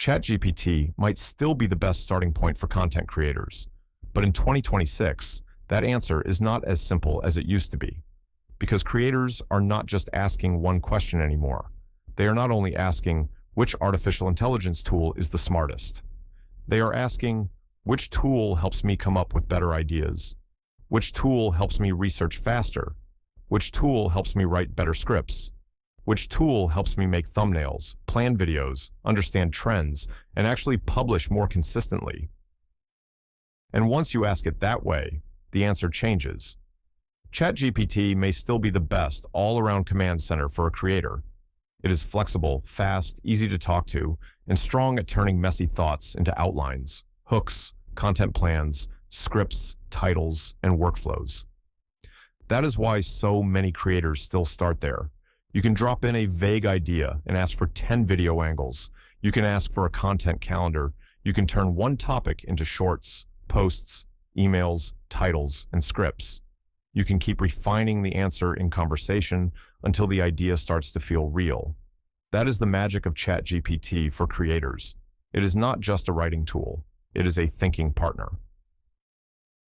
ChatGPT might still be the best starting point for content creators, but in 2026, that answer is not as simple as it used to be, because creators are not just asking one question anymore. They are not only asking which artificial intelligence tool is the smartest. They are asking which tool helps me come up with better ideas, which tool helps me research faster, which tool helps me write better scripts, which tool helps me make thumbnails, plan videos, understand trends, and actually publish more consistently. And once you ask it that way, the answer changes. ChatGPT may still be the best all-around command center for a creator. It is flexible, fast, easy to talk to, and strong at turning messy thoughts into outlines, hooks, content plans, scripts, titles, and workflows. That is why so many creators still start there. You can drop in a vague idea and ask for 10 video angles. You can ask for a content calendar. You can turn one topic into shorts, posts, emails, titles, and scripts. You can keep refining the answer in conversation until the idea starts to feel real. That is the magic of ChatGPT for creators. It is not just a writing tool. It is a thinking partner.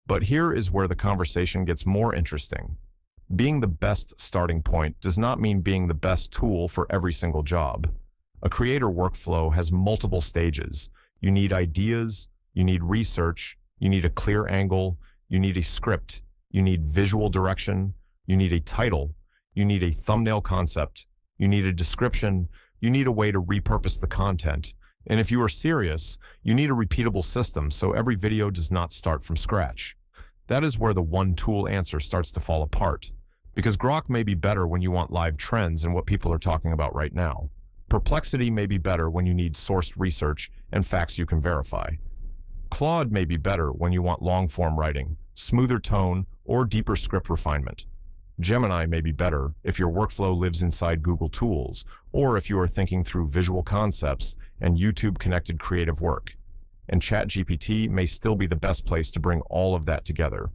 But here is where the conversation gets more interesting. Being the best starting point does not mean being the best tool for every single job. A creator workflow has multiple stages. You need ideas, you need research, you need a clear angle, you need a script, you need visual direction, you need a title, you need a thumbnail concept, you need a description, you need a way to repurpose the content, and if you are serious, you need a repeatable system so every video does not start from scratch. That is where the one-tool answer starts to fall apart, because Grok may be better when you want live trends and what people are talking about right now. Perplexity may be better when you need sourced research and facts you can verify. Claude may be better when you want long-form writing, smoother tone, or deeper script refinement. Gemini may be better if your workflow lives inside Google Tools, or if you are thinking through visual concepts and YouTube-connected creative work. And ChatGPT may still be the best place to bring all of that together.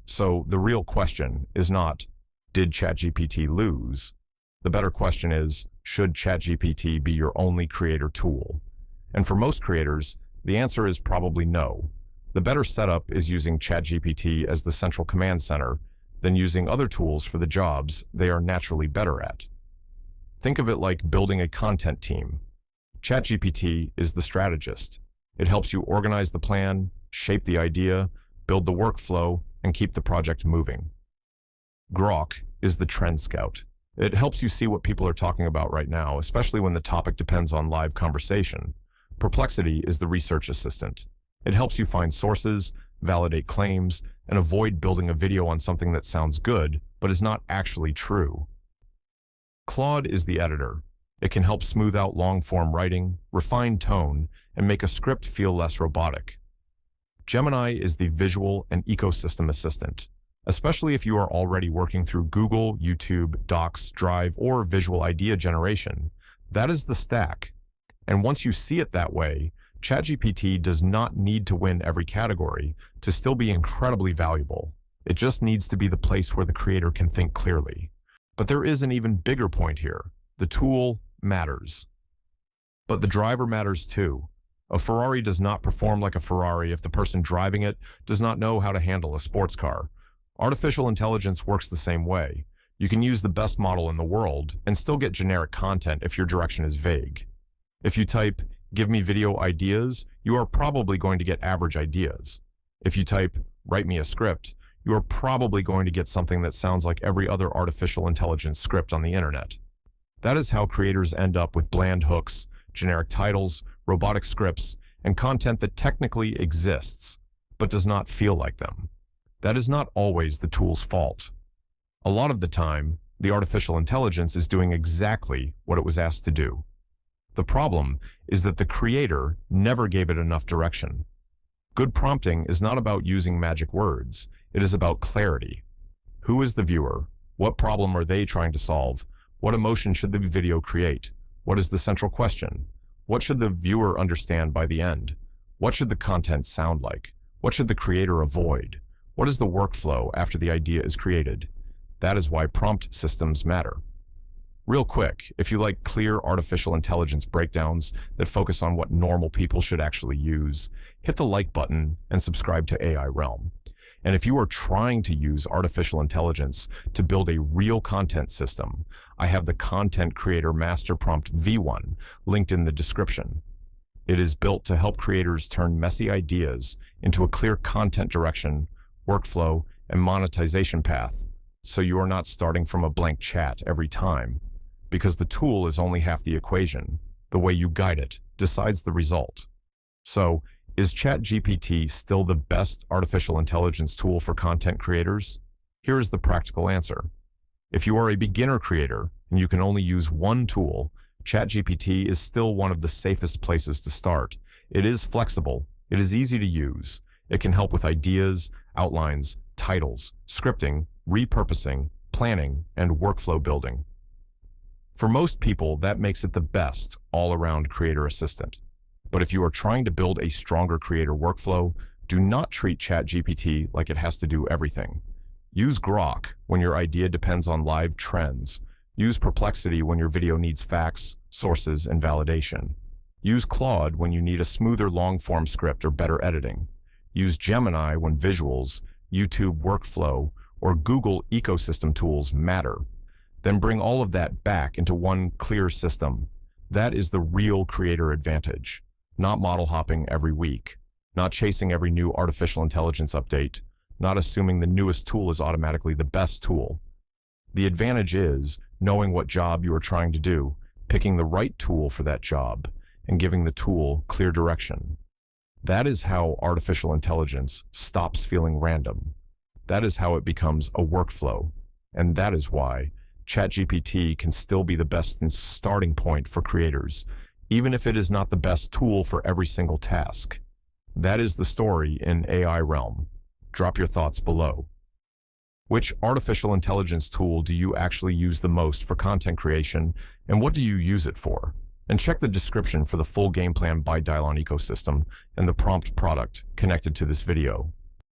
So the real question is not, did ChatGPT lose? The better question is, should ChatGPT be your only creator tool? And for most creators, the answer is probably no. The better setup is using ChatGPT as the central command center than using other tools for the jobs they are naturally better at. Think of it like building a content team. ChatGPT is the strategist. It helps you organize the plan, shape the idea, build the workflow, and keep the project moving. Grok is the trend scout. It helps you see what people are talking about right now, especially when the topic depends on live conversation. Perplexity is the research assistant. It helps you find sources, validate claims, and avoid building a video on something that sounds good, but is not actually true. Claude is the editor. It can help smooth out long-form writing, refine tone, and make a script feel less robotic. Gemini is the visual and ecosystem assistant, especially if you are already working through Google, YouTube, Docs, Drive, or visual idea generation. That is the stack. And once you see it that way, ChatGPT does not need to win every category to still be incredibly valuable. It just needs to be the place where the creator can think clearly. But there is an even bigger point here. The tool matters. But the driver matters too. A Ferrari does not perform like a Ferrari if the person driving it does not know how to handle a sports car. Artificial intelligence works the same way. You can use the best model in the world and still get generic content if your direction is vague. If you type, "Give me video ideas," you are probably going to get average ideas. If you type, "Write me a script," you are probably going to get something that sounds like every other artificial intelligence script on the internet. That is how creators end up with bland hooks, generic titles, robotic scripts, and content that technically exists, but does not feel like them. That is not always the tool's fault. A lot of the time, the artificial intelligence is doing exactly what it was asked to do. The problem is that the creator never gave it enough direction. Good prompting is not about using magic words. It is about clarity. Who is the viewer? What problem are they trying to solve? What emotion should the video create? What is the central question? What should the viewer understand by the end? What should the content sound like? What should the creator avoid? What is the workflow after the idea is created? That is why prompt systems matter. Real quick, if you like clear artificial intelligence breakdowns that focus on what normal people should actually use, hit the like button and subscribe to AIRealm. And if you are trying to use artificial intelligence to build a real content system, I have the Content Creator Master Prompt V1 linked in the description. It is built to help creators turn messy ideas into a clear content direction, workflow, and monetization path, so you are not starting from a blank chat every time. Because the tool is only half the equation. The way you guide it decides the result. So, is ChatGPT still the best artificial intelligence tool for content creators? Here is the practical answer. If you are a beginner creator and you can only use one tool, ChatGPT is still one of the safest places to start. It is flexible. It is easy to use. It can help with ideas, outlines, titles, scripting, repurposing, planning, and workflow building. For most people, that makes it the best all-around creator assistant. But if you are trying to build a stronger creator workflow, do not treat ChatGPT like it has to do everything. Use Grok when your idea depends on live trends. Use Perplexity when your video needs facts, sources, and validation. Use Claude when you need a smoother long-form script or better editing. Use Gemini when visuals, YouTube workflow, or Google ecosystem tools matter. Then bring all of that back into one clear system. That is the real creator advantage. Not model hopping every week, not chasing every new artificial intelligence update, not assuming the newest tool is automatically the best tool. The advantage is knowing what job you are trying to do, picking the right tool for that job, and giving the tool clear direction. That is how artificial intelligence stops feeling random. That is how it becomes a workflow. And that is why ChatGPT can still be the best starting point for creators, even if it is not the best tool for every single task. That is the story in AIRealm. Drop your thoughts below. Which artificial intelligence tool do you actually use the most for content creation, and what do you use it for? And check the description for the full game plan by Dialon ecosystem and the prompt product connected to this video.